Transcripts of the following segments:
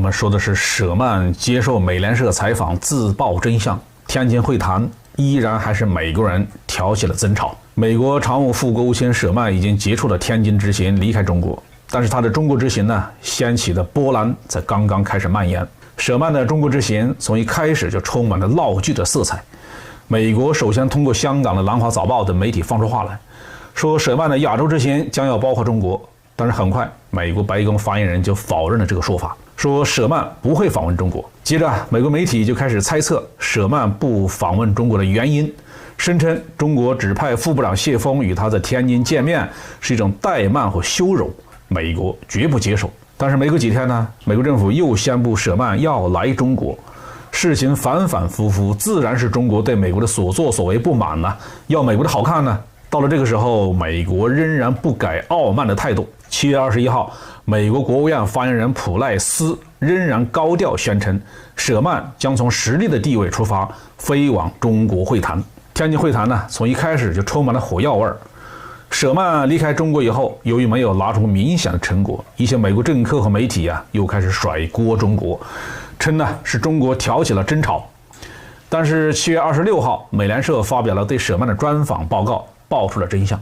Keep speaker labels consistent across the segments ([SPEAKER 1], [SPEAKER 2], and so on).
[SPEAKER 1] 我们说的是舍曼接受美联社采访自曝真相，天津会谈依然还是美国人挑起了争吵。美国常务副国务卿舍曼已经结束了天津之行，离开中国，但是他的中国之行呢，掀起的波澜才刚刚开始蔓延。舍曼的中国之行从一开始就充满了闹剧的色彩。美国首先通过香港的《南华早报》等媒体放出话来，说舍曼的亚洲之行将要包括中国，但是很快美国白宫发言人就否认了这个说法，说舍曼不会访问中国。接着美国媒体就开始猜测舍曼不访问中国的原因，声称中国指派副部长谢峰与他在天津见面是一种怠慢和羞辱，美国绝不接受。但是没过几天呢，美国政府又宣布舍曼要来中国，事情反反复复，自然是中国对美国的所作所为不满了，要美国的好看呢。到了这个时候，美国仍然不改傲慢的态度。7月21号，美国国务院发言人普赖斯仍然高调宣称，舍曼将从实力的地位出发，飞往中国会谈。天津会谈呢，从一开始就充满了火药味儿。舍曼离开中国以后，由于没有拿出明显的成果，一些美国政客和媒体又开始甩锅中国，称呢是中国挑起了争吵。但是7月26号，美联社发表了对舍曼的专访报告，爆出了真相。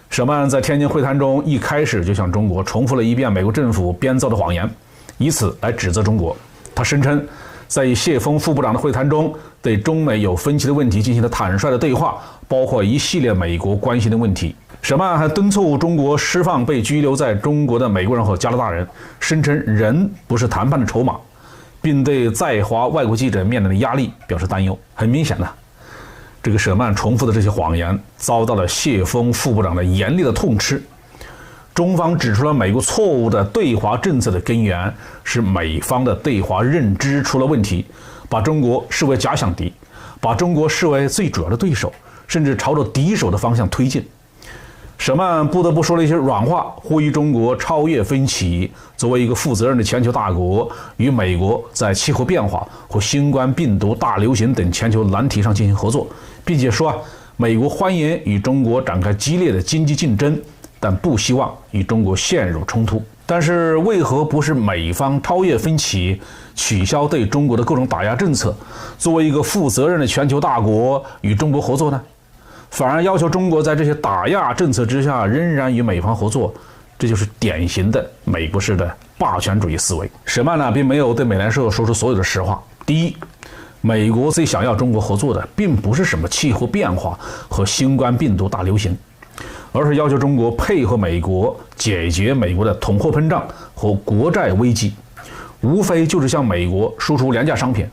[SPEAKER 1] 舍曼在天津会谈中一开始就向中国重复了一遍美国政府编造的谎言，以此来指责中国。他声称，在与谢峰副部长的会谈中，对中美有分歧的问题进行了坦率的对话，包括一系列美国关心的问题。舍曼还敦促中国释放被拘留在中国的美国人和加拿大人，声称人不是谈判的筹码，并对在华外国记者面临的压力表示担忧。很明显这个舍曼重复的这些谎言遭到了谢峰副部长的严厉的痛斥。中方指出了美国错误的对华政策的根源是美方的对华认知出了问题，把中国视为假想敌，把中国视为最主要的对手，甚至朝着敌手的方向推进。舍曼不得不说了一些软话，呼吁中国超越分歧，作为一个负责任的全球大国，与美国在气候变化和新冠病毒大流行等全球难题上进行合作，并且说美国欢迎与中国展开激烈的经济竞争，但不希望与中国陷入冲突。但是为何不是美方超越分歧，取消对中国的各种打压政策，作为一个负责任的全球大国与中国合作呢？反而要求中国在这些打压政策之下仍然与美方合作，这就是典型的美国式的霸权主义思维。舍曼并没有对美联社说出所有的实话。第一，美国最想要中国合作的并不是什么气候变化和新冠病毒大流行，而是要求中国配合美国解决美国的通货膨胀和国债危机，无非就是向美国输出廉价商品，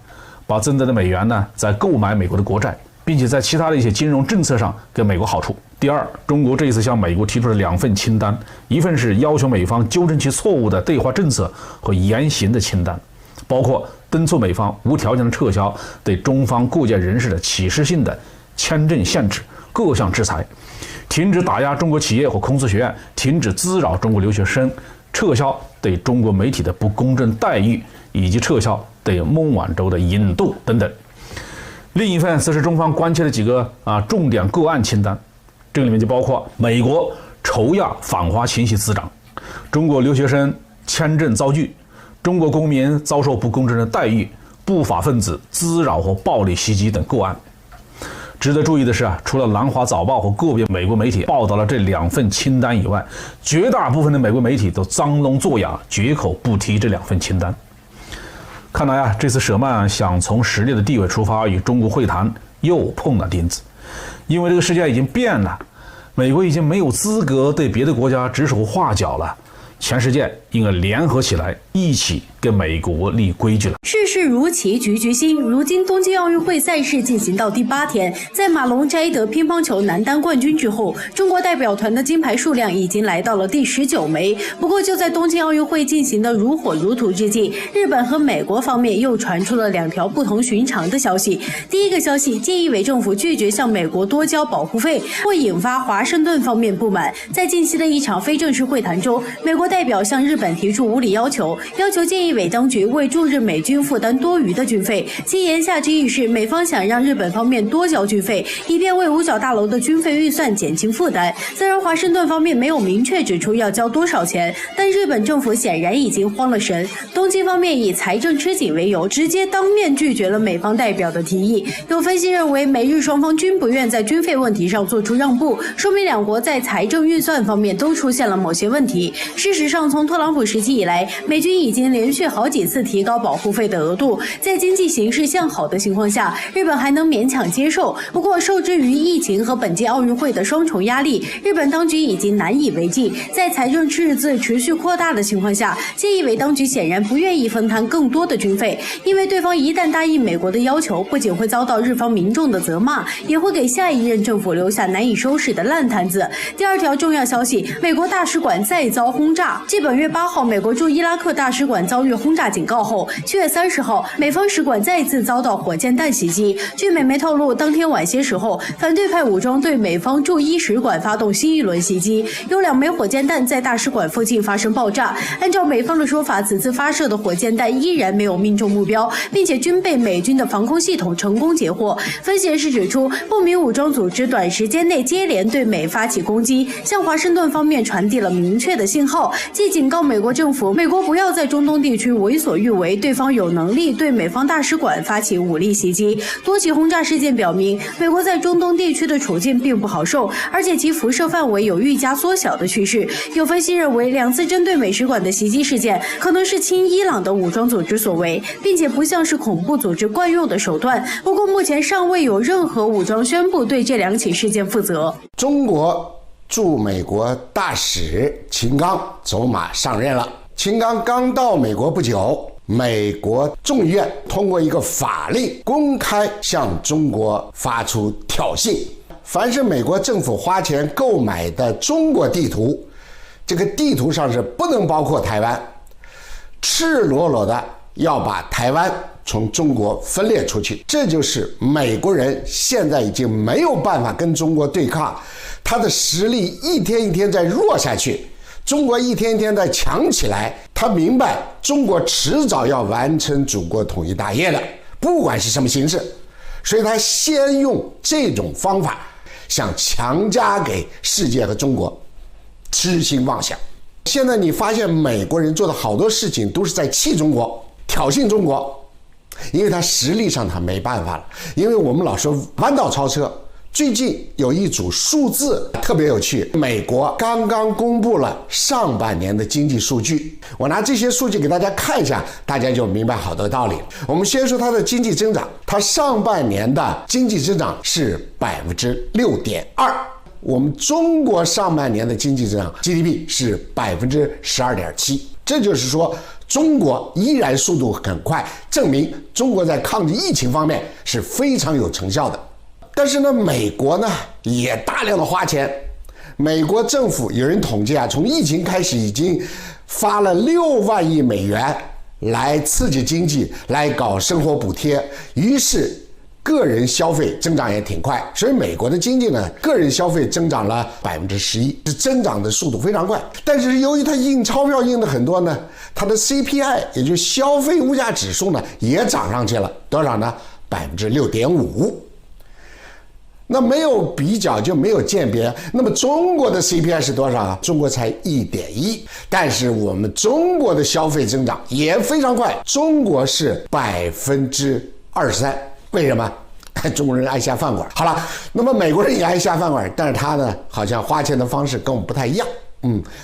[SPEAKER 1] 把增加的美元再购买美国的国债，并且在其他的一些金融政策上给美国好处。第二，中国这一次向美国提出了2份清单，一份是要求美方纠正其错误的对华政策和言行的清单，包括敦促美方无条件的撤销对中方各界人士的歧视性的签证限制、各项制裁，停止打压中国企业和孔子学院，停止滋扰中国留学生，撤销对中国媒体的不公正待遇，以及撤销对孟晚舟的引渡等等。另一份则是中方关切的几个重点个案清单，这个里面就包括美国筹押反华情绪滋长，中国留学生签证遭拒，中国公民遭受不公正的待遇，不法分子滋扰和暴力袭击等个案。值得注意的是除了南华早报和个别美国媒体报道了这2份清单以外，绝大部分的美国媒体都张聋作哑，绝口不提这2份清单。看来这次舍曼想从实力的地位出发与中国会谈，又碰了钉子。因为这个世界已经变了，美国已经没有资格对别的国家指手画脚了，全世界应该联合起来，一起跟美国立规矩了。
[SPEAKER 2] 世事如棋，局局新。如今东京奥运会赛事进行到第8天，在马龙摘得乒乓球男单冠军之后，中国代表团的金牌数量已经来到了第19枚。不过就在东京奥运会进行的如火如荼之际，日本和美国方面又传出了2条不同寻常的消息。第一个消息，菅义伟政府拒绝向美国多交保护费，会引发华盛顿方面不满。在近期的一场非正式会谈中，美国代表向日本提出无理要求，要求菅义伟当局为驻日美军负担多余的军费。其言下之意是，美方想让日本方面多交军费，以便为五角大楼的军费预算减轻负担。虽然华盛顿方面没有明确指出要交多少钱，但日本政府显然已经慌了神。东京方面以财政吃紧为由，直接当面拒绝了美方代表的提议。有分析认为，美日双方均不愿在军费问题上做出让步，说明两国在财政预算方面都出现了某些问题。事实上，从特朗普时期以来，美军已经连续好几次提高保护费的额度，在经济形势向好的情况下，日本还能勉强接受。不过，受制于疫情和本届奥运会的双重压力，日本当局已经难以为继。在财政赤字持续扩大的情况下，菅义伟当局显然不愿意分摊更多的军费，因为对方一旦答应美国的要求，不仅会遭到日方民众的责骂，也会给下一任政府留下难以收拾的烂摊子。第二条重要消息，美国大使馆再遭轰炸。继本月8号美国驻伊拉克大使馆遭遇轰炸警告后，7月30号美方使馆再次遭到火箭弹袭击。据美媒透露，当天晚些时候，反对派武装对美方驻伊使馆发动新一轮袭击，有2枚火箭弹在大使馆附近发生爆炸。按照美方的说法，此次发射的火箭弹依然没有命中目标，并且均被美军的防空系统成功截获。分析人士指出，不明武装组织短时间内接连对美发起攻击，向华盛顿方面传递了明确的信号，既警告美国政府，美国不要在中东地区为所欲为，对方有能力对美方大使馆发起武力袭击。多起轰炸事件表明，美国在中东地区的处境并不好受，而且其辐射范围有愈加缩小的趋势。有分析认为，2次针对美使馆的袭击事件可能是亲伊朗的武装组织所为，并且不像是恐怖组织惯用的手段。不过目前尚未有任何武装宣布对这2起事件负责。
[SPEAKER 3] 中国驻美国大使秦刚走马上任了。秦刚刚到美国不久，美国众议院通过一个法令，公开向中国发出挑衅。凡是美国政府花钱购买的中国地图，这个地图上是不能包括台湾，赤裸裸的要把台湾从中国分裂出去。这就是美国人现在已经没有办法跟中国对抗，他的实力一天一天在弱下去，中国一天一天在强起来。他明白中国迟早要完成祖国统一大业的，不管是什么形式，所以他先用这种方法想强加给世界和中国，痴心妄想。现在你发现美国人做的好多事情都是在气中国，挑衅中国，因为他实力上他没办法了。因为我们老说弯道超车，最近有一组数字特别有趣，美国刚刚公布了上半年的经济数据，我拿这些数据给大家看一下，大家就明白好多道理了。我们先说它的经济增长，它上半年的经济增长是 6.2%， 我们中国上半年的经济增长 GDP 是 12.7%， 这就是说中国依然速度很快，证明中国在抗击疫情方面是非常有成效的。但是呢，美国呢也大量的花钱，美国政府有人统计啊，从疫情开始已经发了6万亿美元来刺激经济，来搞生活补贴，于是个人消费增长也挺快，所以美国的经济呢，个人消费增长了 11%， 是增长的速度非常快。但是由于它印钞票印的很多呢，它的 CPI 也就是消费物价指数呢也涨上去了，多少呢？ 6.5%。那没有比较就没有鉴别。那么中国的 CPI 是多少啊？中国才 1.1%， 但是我们中国的消费增长也非常快，中国是 23%。为什么？中国人爱下饭馆。好了，那么美国人也爱下饭馆，但是他呢好像花钱的方式跟我们不太一样。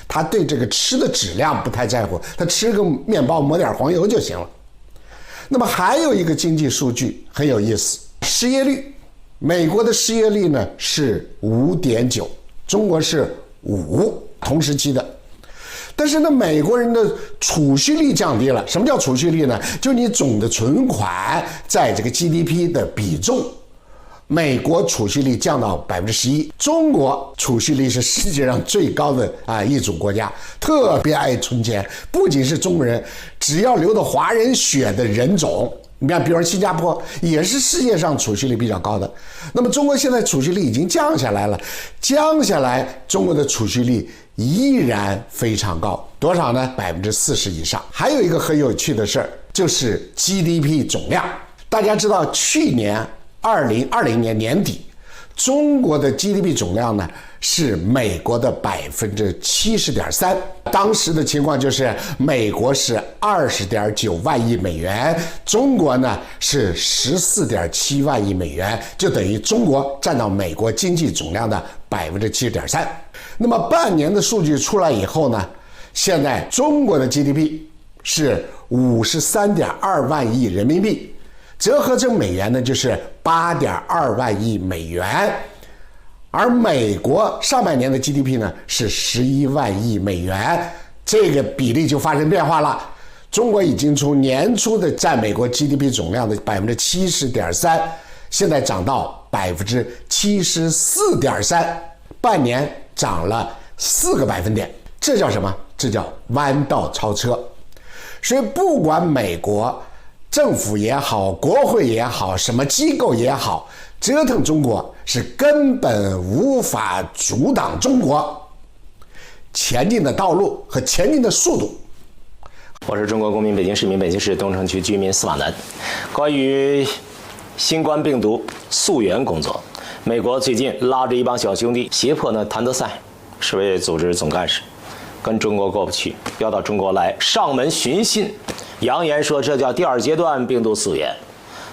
[SPEAKER 3] 他对这个吃的质量不太在乎，他吃个面包抹点黄油就行了。那么还有一个经济数据很有意思，失业率。美国的失业率呢是 5.9%， 中国是5%，同时期的。但是呢，美国人的储蓄率降低了。什么叫储蓄率呢？就你总的存款在这个 GDP 的比重，美国储蓄率降到 11%， 中国储蓄率是世界上最高的一组国家，特别爱存钱。不仅是中国人，只要流的华人血的人种，你看，比如说新加坡也是世界上储蓄率比较高的。那么中国现在储蓄率已经降下来了，降下来，中国的储蓄率依然非常高，多多少呢？40%以上。还有一个很有趣的事儿，就是 GDP 总量。大家知道，去年2020年年底，中国的 GDP 总量呢是美国的70.3%。当时的情况就是美国是20.9万亿美元，中国呢是14.7万亿美元，就等于中国占到美国经济总量的70.3%。那么半年的数据出来以后呢，现在中国的 GDP 是53.2万亿人民币，折合成美元呢就是8.2万亿美元。而美国上半年的 GDP 呢是11万亿美元，这个比例就发生变化了。中国已经从年初的占美国 GDP 总量的70.3%，现在涨到74.3%，半年涨了4个百分点。这叫什么？这叫弯道超车。所以不管美国政府也好，国会也好，什么机构也好，折腾中国是根本无法阻挡中国前进的道路和前进的速度。
[SPEAKER 4] 我是中国公民，北京市民，北京市东城区居民司马南。关于新冠病毒溯源工作，美国最近拉着一帮小兄弟胁迫谭德赛世卫组织总干事跟中国过不去，要到中国来上门寻衅，扬言说这叫第2阶段病毒溯源。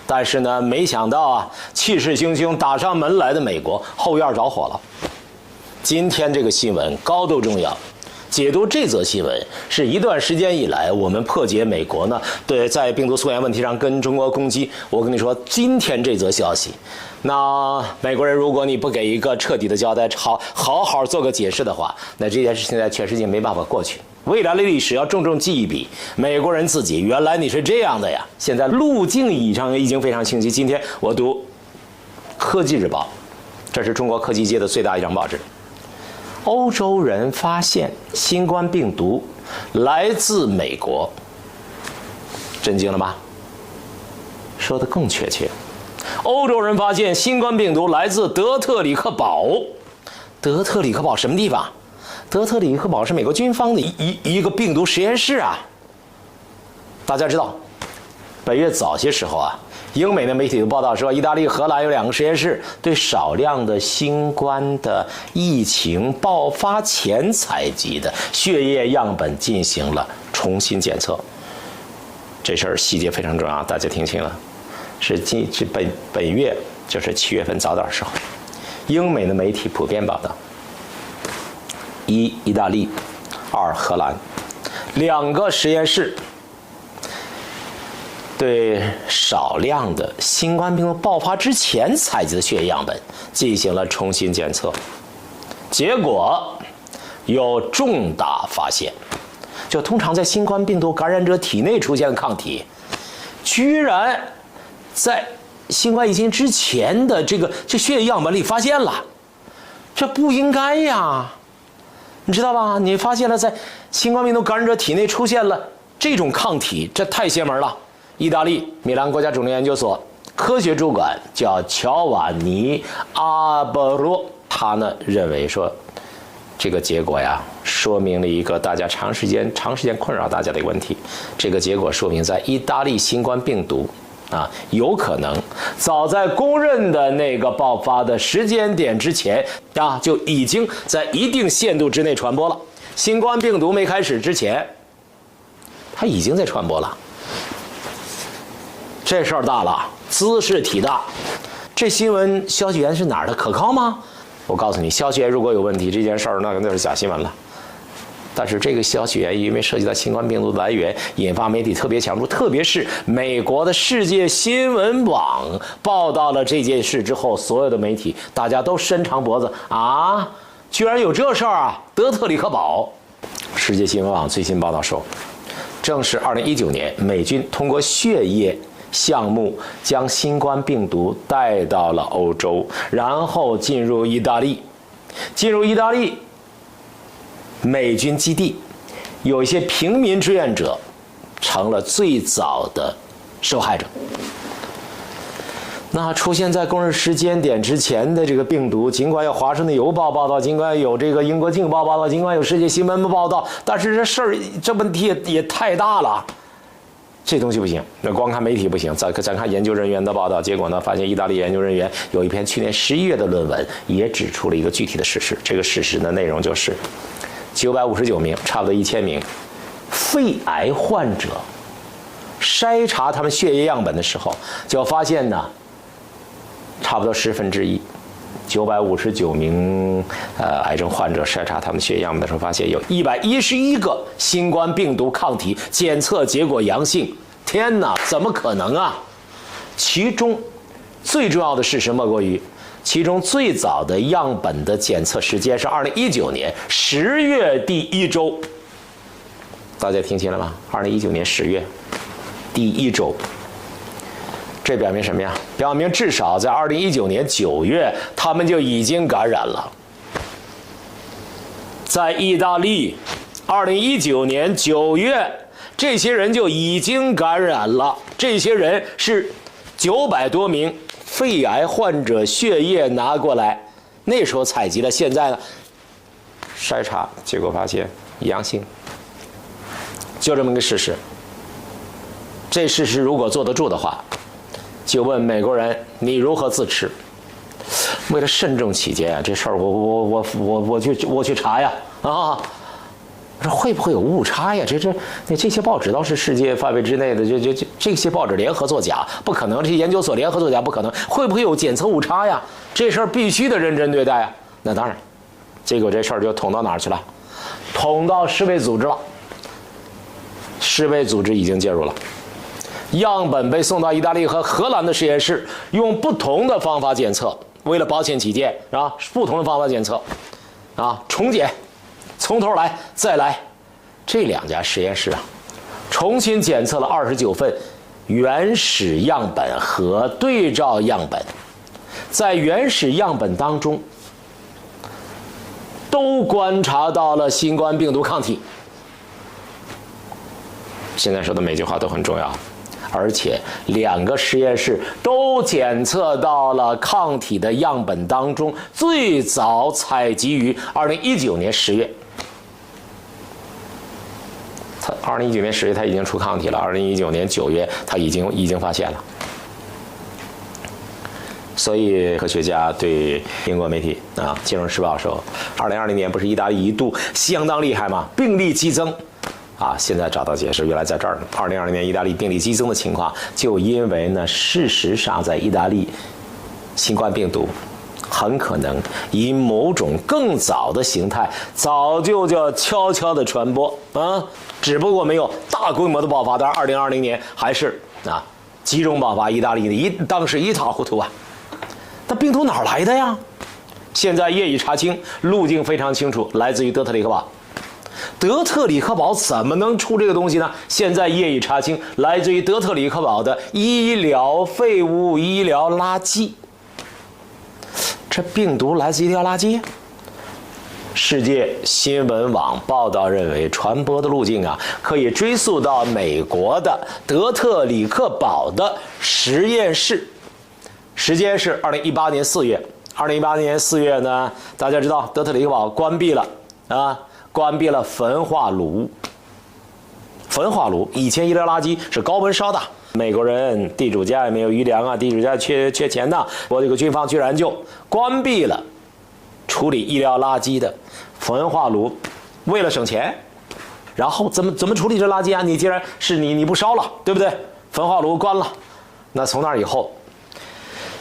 [SPEAKER 4] 但是呢，没想到啊，气势汹汹打上门来的美国后院着火了。今天这个新闻高度重要，解读这则新闻是一段时间以来我们破解美国呢对在病毒溯源问题上跟中国攻击。我跟你说，今天这则消息，那美国人如果你不给一个彻底的交代，好好做个解释的话，那这件事情在全世界没办法过去。未来的历史要重重记一笔，美国人自己原来你是这样的呀，现在路径已经非常清晰。今天我读《科技日报》，这是中国科技界的最大一张报纸。欧洲人发现新冠病毒来自美国，震惊了吗？说得更确切，欧洲人发现新冠病毒来自德特里克堡。德特里克堡什么地方？德特里克堡是美国军方的一个病毒实验室啊。大家知道，本月早些时候啊，英美的媒体都报道说，意大利、荷兰有2个实验室对少量的新冠的疫情爆发前采集的血液样本进行了重新检测。这事儿细节非常重要，大家听清了，是本月就是7月份早点时候，英美的媒体普遍报道：1. 意大利，2. 荷兰，2个实验室对少量的新冠病毒爆发之前采集的血液样本进行了重新检测，结果有重大发现。就通常在新冠病毒感染者体内出现的抗体，居然在新冠疫情之前的这血液样本里发现了，这不应该呀，你知道吧？你发现了在新冠病毒感染者体内出现了这种抗体，这太邪门了。意大利米兰国家肿瘤研究所科学主管叫乔瓦尼·阿波罗，他呢认为说，这个结果呀，说明了一个大家长时间困扰大家的一个问题。这个结果说明，在意大利新冠病毒有可能早在公认的那个爆发的时间点之前就已经在一定限度之内传播了。新冠病毒没开始之前，它已经在传播了。这事儿大了，姿势体大。这新闻消息源是哪儿的？可靠吗？我告诉你，消息源如果有问题，这件事儿那是假新闻了。但是这个消息源因为涉及到新冠病毒的来源，引发媒体特别强注，特别是美国的世界新闻网报道了这件事之后，所有的媒体大家都伸长脖子啊，居然有这事儿啊！德特里克堡，世界新闻网最新报道说，正是2019年美军通过血液项目将新冠病毒带到了欧洲，然后进入意大利。美军基地有一些平民志愿者成了最早的受害者。那出现在公示时间点之前的这个病毒，尽管有《华盛顿邮报》报道，尽管有这个英国《镜报》报道，尽管有《世界新闻》报道，但是这事儿这问题也太大了，这东西不行。那光看媒体不行，咱看研究人员的报道，结果呢，发现意大利研究人员有一篇去年11月的论文，也指出了一个具体的事实。这个事实的内容就是，959名，差不多1000名肺癌患者，筛查他们血液样本的时候，就发现呢。差不多1/10，959名癌症患者筛查他们血液样本的时候，发现有111个新冠病毒抗体检测结果阳性。天哪，怎么可能啊？其中最重要的是什么？莫过于其中最早的样本的检测时间是2019年10月第1周。大家听清了吗？2019年10月第1周。这表明什么呀？表明至少在2019年9月，他们就已经感染了。在意大利，2019年9月，这些人就已经感染了。这些人是900多名肺癌患者血液拿过来，那时候采集的，现在呢，筛查结果发现阳性，就这么个事实。这事实如果坐得住的话，就问美国人你如何自持？为了慎重起见啊，这事儿我去查呀啊！说会不会有误差呀？这些报纸倒是世界范围之内的，这些报纸联合作假，不可能；这些研究所联合作假，不可能。会不会有检测误差呀？这事儿必须得认真对待啊！那当然，结果这事儿就捅到哪儿去了？捅到世卫组织了。世卫组织已经介入了。样本被送到意大利和荷兰的实验室，用不同的方法检测，为了保险起见，啊，不同的方法检测，啊，重检，从头来，再来。这2家实验室啊，重新检测了29份原始样本和对照样本，在原始样本当中，都观察到了新冠病毒抗体。现在说的每句话都很重要。而且2个实验室都检测到了抗体的样本当中最早采集于2019年10月。2019年10月他已经出抗体了，2019年9月他已经发现了。所以科学家对英国媒体啊《金融时报》说，2020年不是意大利一度相当厉害吗？病例激增。啊，现在找到解释，原来在这儿呢。2020年意大利病例激增的情况，就因为呢，事实上在意大利，新冠病毒很可能以某种更早的形态，早就叫悄悄的传播啊，只不过没有大规模的爆发。当然，2020年还是啊集中爆发，意大利当时一塌糊涂啊。那病毒哪儿来的呀？现在业已查清，路径非常清楚，来自于德特里克堡。德特里克堡怎么能出这个东西呢？现在业已查清，来自于德特里克堡的医疗废物、医疗垃圾。这病毒来自医疗垃圾？世界新闻网报道认为，传播的路径啊，可以追溯到美国的德特里克堡的实验室。时间是2018年4月。2018年4月呢，大家知道德特里克堡关闭了啊。关闭了焚化炉。焚化炉以前医疗垃圾是高温烧的，美国人地主家也没有余粮啊，地主家缺钱呐，我这个军方去燃就关闭了处理医疗垃圾的焚化炉，为了省钱。然后怎么处理这垃圾啊？你既然是你不烧了，对不对？焚化炉关了，那从那以后，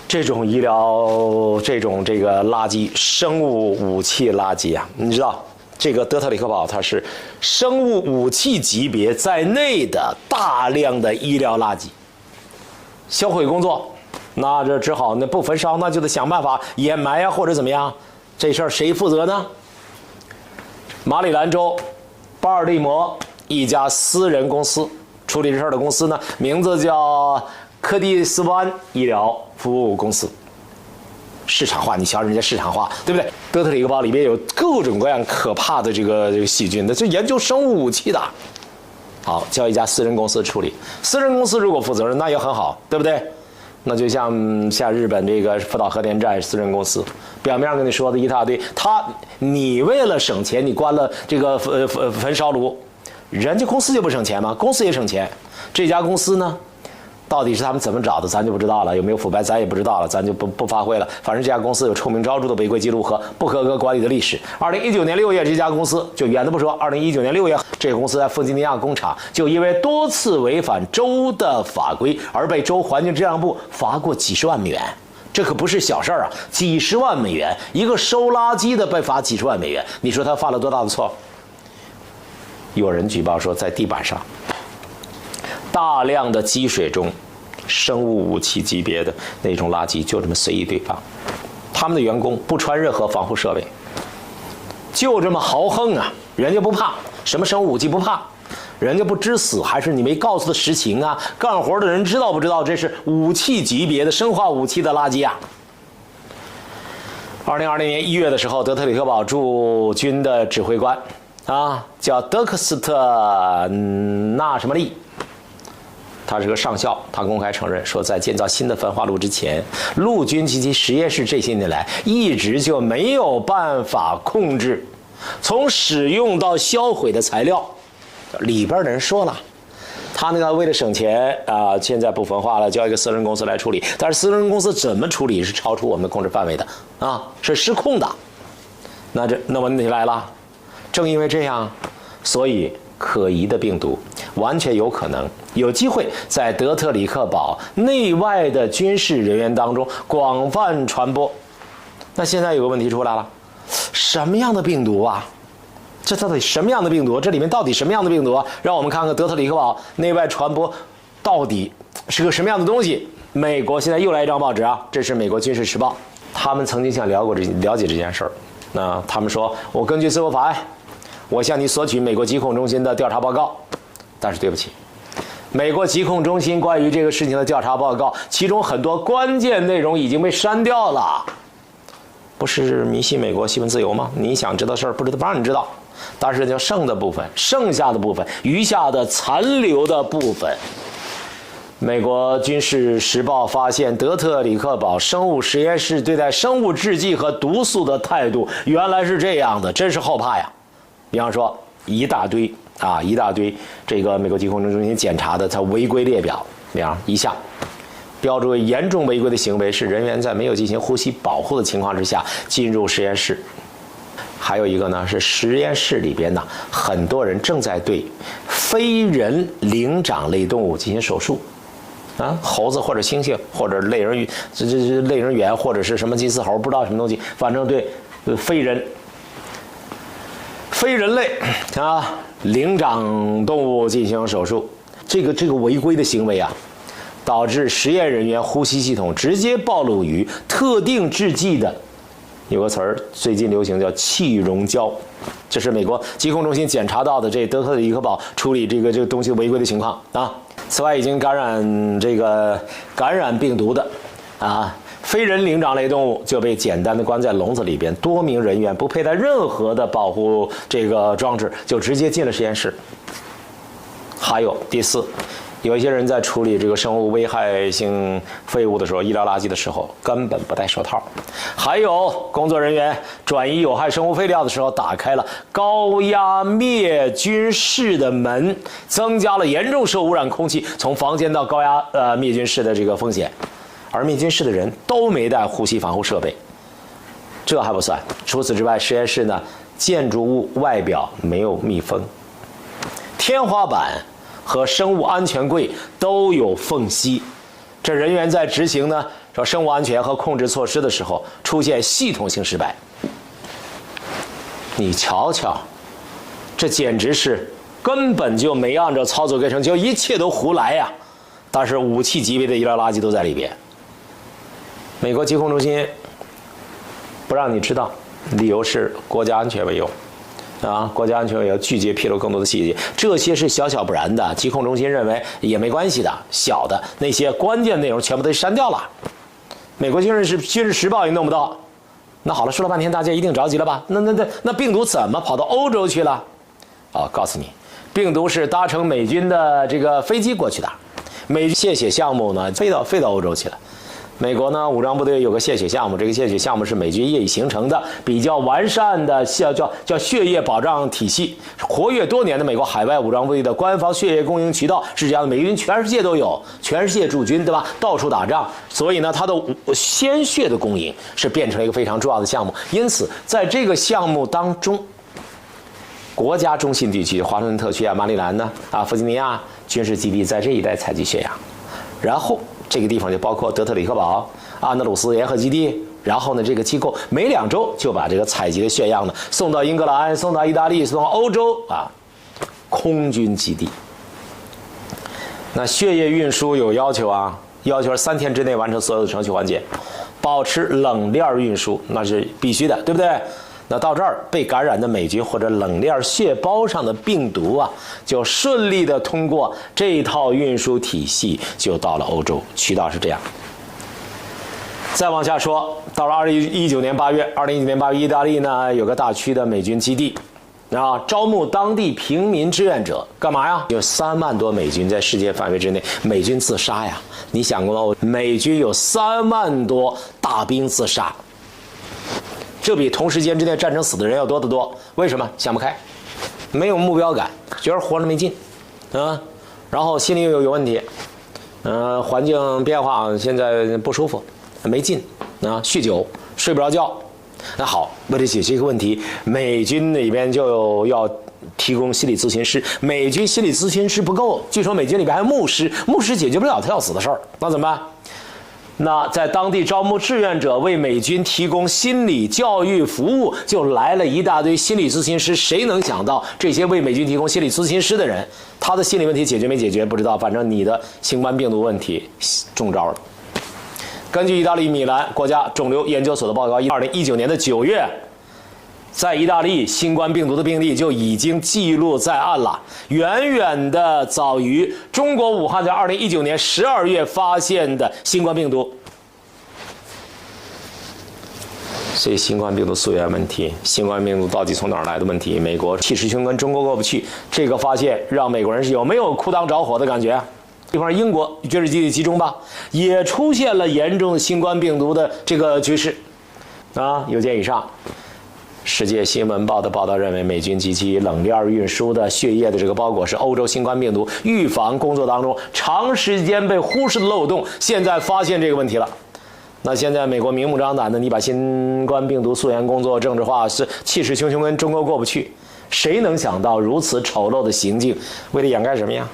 [SPEAKER 4] 这种医疗这个垃圾，生物武器垃圾啊，你知道？这个德特里克堡它是生物武器级别在内的大量的医疗垃圾，销毁工作，那这只好那不焚烧，那就得想办法掩埋啊，或者怎么样。这事儿谁负责呢？马里兰州巴尔的摩一家私人公司处理这事儿的公司呢，名字叫柯蒂斯湾医疗服务公司。市场化，你瞧人家市场化，对不对？德特里克堡里面有各种各样可怕的这个细菌的，就研究生物武器的。好，叫一家私人公司处理。私人公司如果负责任，那也很好，对不对？那就像日本这个福岛核电站私人公司，表面上跟你说的一大堆，你为了省钱，你关了这个焚烧炉，人家公司就不省钱吗？公司也省钱。这家公司呢，到底是他们怎么找的，咱就不知道了，有没有腐败咱也不知道了，咱就不发挥了。反正这家公司有臭名昭著的违规记录和不合格管理的历史。2019年6月，这家公司就远的不说，2019年6月，这个公司在弗吉尼亚工厂就因为多次违反州的法规而被州环境质量部罚过几十万美元。这可不是小事儿啊，几十万美元，一个收垃圾的被罚几十万美元，你说他犯了多大的错？有人举报说，在地板上大量的积水中，生物武器级别的那种垃圾就这么随意堆放，他们的员工不穿任何防护设备，就这么豪横啊！人家不怕什么生物武器，不怕，人家不知死，还是你没告诉他实情啊？干活的人知道不知道这是武器级别的生化武器的垃圾啊？2020年1月的时候，德特里克堡驻军的指挥官叫德克斯特纳什么利，他是个上校，他公开承认说，在建造新的焚化炉之前，陆军及其实验室这些年来一直就没有办法控制从使用到销毁的材料。里边的人说了，他那个为了省钱现在不焚化了，交一个私人公司来处理。但是私人公司怎么处理是超出我们的控制范围的是失控的。那问题来了，正因为这样，所以可疑的病毒完全有可能有机会在德特里克堡内外的军事人员当中广泛传播。那现在有个问题出来了，什么样的病毒啊？这到底什么样的病毒？这里面到底什么样的病毒啊？让我们看看德特里克堡内外传播到底是个什么样的东西。美国现在又来一张报纸这是美国军事时报，他们曾经想了解这件事儿。那他们说，我根据自由法案，我向你索取美国疾控中心的调查报告。但是对不起，美国疾控中心关于这个事情的调查报告，其中很多关键内容已经被删掉了。不是迷信美国新闻自由吗？你想知道事儿不让你知道，但是就剩下的部分，余下的残留的部分，美国军事时报发现德特里克堡生物实验室对待生物制剂和毒素的态度原来是这样的，真是后怕呀。比方说一大堆这个美国疾控中心检查的它违规列表，比方一项标注为严重违规的行为是人员在没有进行呼吸保护的情况之下进入实验室。还有一个呢，是实验室里边呢，很多人正在对非人灵长类动物进行手术猴子或者猩猩或者类人猿或者是什么金丝猴，不知道什么东西，反正对非人类灵长动物进行手术。这个违规的行为导致实验人员呼吸系统直接暴露于特定制剂的，有个词儿最近流行叫气溶胶，这是美国疾控中心检查到的这德特里克堡处理这个东西违规的情况此外，已经感染病毒的非人灵长类动物就被简单的关在笼子里边，多名人员不佩戴任何的保护这个装置就直接进了实验室。还有第四，有一些人在处理这个生物危害性废物的时候，医疗垃圾的时候根本不戴手套。还有工作人员转移有害生物废料的时候打开了高压灭菌室的门，增加了严重受污染空气从房间到高压灭菌室的这个风险。而灭菌室的人都没带呼吸防护设备。这还不算，除此之外，实验室呢建筑物外表没有密封，天花板和生物安全柜都有缝隙。这人员在执行呢生物安全和控制措施的时候出现系统性失败。你瞧瞧，这简直是根本就没按照操作规程，就一切都胡来呀！但是武器级别的医疗垃圾都在里边。美国疾控中心不让你知道，理由是国家安全为由国家安全委要拒绝披露更多的细节，这些是小不然的，疾控中心认为也没关系的，小的那些关键内容全部都删掉了。美国军事时报也弄不到。那好了，说了半天大家一定着急了吧？那病毒怎么跑到欧洲去了？告诉你，病毒是搭乘美军的这个飞机过去的。美军血项目呢飞到欧洲去了。美国呢，武装部队有个血项目，这个血项目是美军业已形成的比较完善的叫血液保障体系，活跃多年的美国海外武装部队的官方血液供应渠道是这样的，美军全世界都有，全世界驻军，对吧？到处打仗，所以呢，它的鲜血的供应是变成了一个非常重要的项目。因此，在这个项目当中，国家中心地区，华盛顿特区啊、马里兰呢、弗吉尼亚军事基地在这一带采集血样，然后这个地方就包括德特里克堡、安德鲁斯联合基地，然后呢，这个机构每2周就把这个采集的血样呢送到英格兰、送到意大利、送到欧洲空军基地。那血液运输有要求啊，要求是3天之内完成所有的程序环节，保持冷链运输，那是必须的，对不对？那到这儿，被感染的美军或者冷链血包上的病毒就顺利的通过这一套运输体系，就到了欧洲，渠道是这样。再往下说，到了2019年8月，意大利呢有个大区的美军基地，招募当地平民志愿者，干嘛呀？有3万多美军在世界范围之内，美军自杀呀！你想过吗？美军有3万多大兵自杀。这比同时间之内战争死的人要多得多。为什么？想不开，没有目标感，觉得活着没劲，然后心里又有问题，环境变化，现在不舒服，没劲，酗酒，睡不着觉。那好，为了解决这个问题，美军里边就要提供心理咨询师。美军心理咨询师不够，据说美军里边还有牧师，牧师解决不了他要死的事儿，那怎么办？那在当地招募志愿者，为美军提供心理教育服务，就来了一大堆心理咨询师。谁能想到这些为美军提供心理咨询师的人，他的心理问题解决没解决不知道，反正你的新冠病毒问题中招了。根据意大利米兰国家肿瘤研究所的报告，2019年的9月，在意大利新冠病毒的病例就已经记录在案了，远远的早于中国武汉在2019年12月发现的新冠病毒。所以新冠病毒溯源问题，新冠病毒到底从哪儿来的问题，美国气势汹跟中国过不去，这个发现让美国人是有没有裤裆着火的感觉？比方说英国军事基地集中吧，也出现了严重的新冠病毒的这个局势，9件以上。世界新闻报的报道认为，美军及其冷链运输的血液的这个包裹是欧洲新冠病毒预防工作当中长时间被忽视的漏洞，现在发现这个问题了。那现在美国明目张胆的，你把新冠病毒溯源工作政治化，是气势汹汹跟中国过不去。谁能想到如此丑陋的行径？为了掩盖什么呀？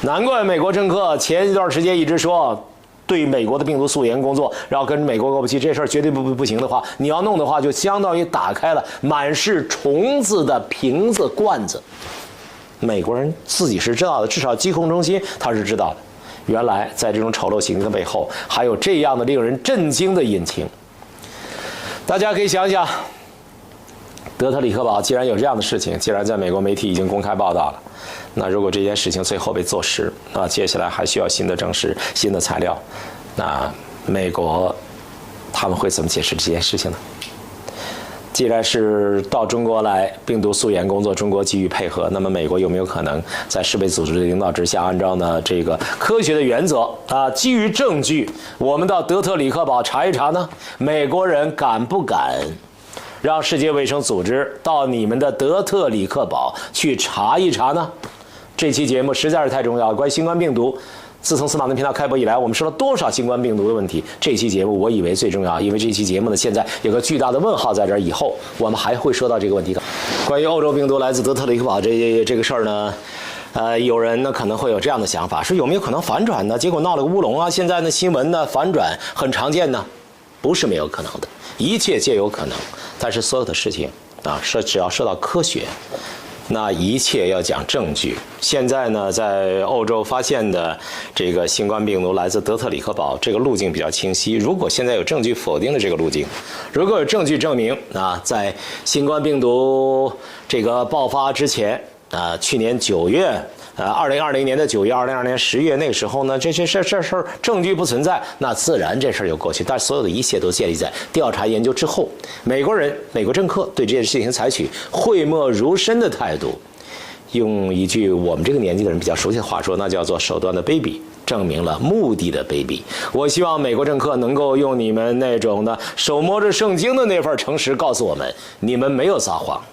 [SPEAKER 4] 难怪美国政客前一段时间一直说，对美国的病毒溯源工作，然后跟美国过不去，这事儿绝对不行的话，你要弄的话，就相当于打开了满是虫子的瓶子罐子。美国人自己是知道的，至少疾控中心他是知道的。原来在这种丑陋行径的背后，还有这样的令人震惊的隐情。大家可以想想，德特里克堡既然有这样的事情，既然在美国媒体已经公开报道了，那如果这件事情最后被坐实，那接下来还需要新的证实、新的材料，那美国他们会怎么解释这件事情呢？既然是到中国来病毒溯源工作，中国给予配合，那么美国有没有可能在世卫组织的领导之下，按照呢这个科学的原则基于证据，我们到德特里克堡查一查呢？美国人敢不敢让世界卫生组织到你们的德特里克堡去查一查呢？这期节目实在是太重要了，关于新冠病毒，自从司马南频道开播以来，我们说了多少新冠病毒的问题？这期节目我以为最重要，因为这期节目呢，现在有个巨大的问号在这儿，以后我们还会说到这个问题的。关于欧洲病毒来自德特里克堡这个事儿呢，有人呢可能会有这样的想法，说有没有可能反转呢？结果闹了个乌龙啊！现在呢新闻呢反转很常见呢，不是没有可能的，一切皆有可能。但是所有的事情只要说到科学，那一切要讲证据。现在呢，在欧洲发现的这个新冠病毒来自德特里克堡，这个路径比较清晰。如果现在有证据否定的这个路径，如果有证据证明在新冠病毒这个爆发之前去年9月，2020年的9月，2022年10月，那个时候呢，这事儿证据不存在，那自然这事儿就过去。但所有的一切都建立在调查研究之后。美国政客对这件事情采取讳莫如深的态度，用一句我们这个年纪的人比较熟悉的话说，那叫做手段的卑鄙证明了目的的卑鄙。我希望美国政客能够用你们那种的手摸着圣经的那份诚实告诉我们，你们没有撒谎。